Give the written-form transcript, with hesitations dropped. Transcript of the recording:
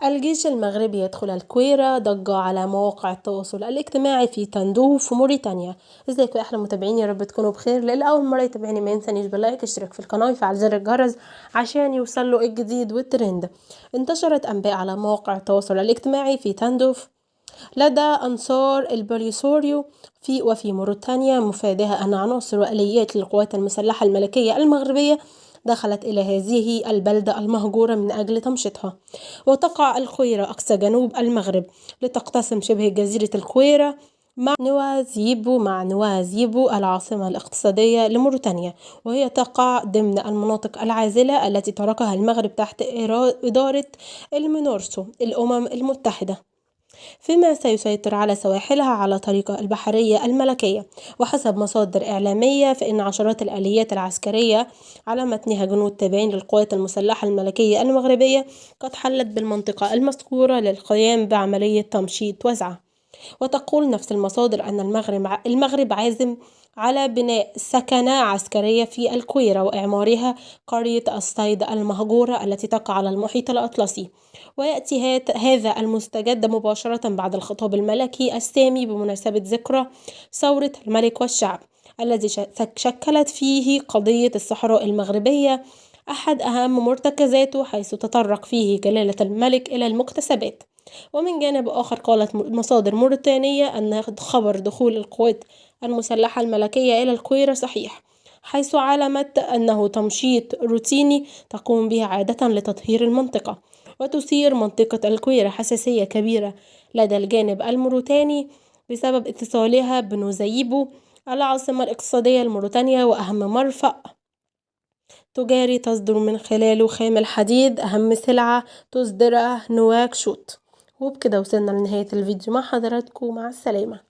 الجيش المغربي يدخل الكويرة، ضجة على مواقع التواصل الاجتماعي في تندوف في موريتانيا. ازيكم يا احلى متابعين، يا رب تكونوا بخير. لأول مرة يتابعني ما ينسانيش باللايك، اشترك في القناة ويفعل زر الجرس عشان يوصله الجديد والترند. انتشرت انباء على مواقع التواصل الاجتماعي في تندوف لدى أنصار البوليساريو وفي موريتانيا مفادها أن عناصر وآليات للقوات المسلحة الملكية المغربية دخلت إلى هذه البلدة المهجورة من أجل تمشيطها. وتقع الكويرة أقصى جنوب المغرب، لتقتسم شبه جزيرة الكويرة مع نوازيبو العاصمة الاقتصادية لموريتانيا، وهي تقع ضمن المناطق العازلة التي تركها المغرب تحت إدارة المينورسو الأمم المتحدة، فيما سيسيطر على سواحلها على طريقة البحرية الملكية. وحسب مصادر إعلامية فإن عشرات الآليات العسكرية على متنها جنود تابعين للقوات المسلحة الملكية المغربية قد حلت بالمنطقة المذكورة للقيام بعملية تمشيط وزعة. وتقول نفس المصادر أن المغرب عازم على بناء سكنة عسكرية في الكويرة وإعمارها قرية الصيد المهجورة التي تقع على المحيط الأطلسي. ويأتي هذا المستجد مباشرة بعد الخطاب الملكي السامي بمناسبة ذكرى ثورة الملك والشعب، الذي شكلت فيه قضية الصحراء المغربية أحد أهم مرتكزاته، حيث تطرق فيه جلالة الملك إلى المكتسبات. ومن جانب آخر قالت مصادر موريتانية أن خبر دخول القوات المسلحة الملكية إلى الكويرة صحيح، حيث علمت أنه تمشيط روتيني تقوم به عادة لتطهير المنطقة. وتثير منطقة الكويرة حساسية كبيرة لدى الجانب الموريتاني بسبب اتصالها بنوزيبو العاصمة الاقتصادية لموريتانيا وأهم مرفأ تجاري تصدر من خلاله خام الحديد، أهم سلعة تصدرها نواكشوط. وبكده وصلنا لنهاية الفيديو مع حضراتكم، مع السلامة.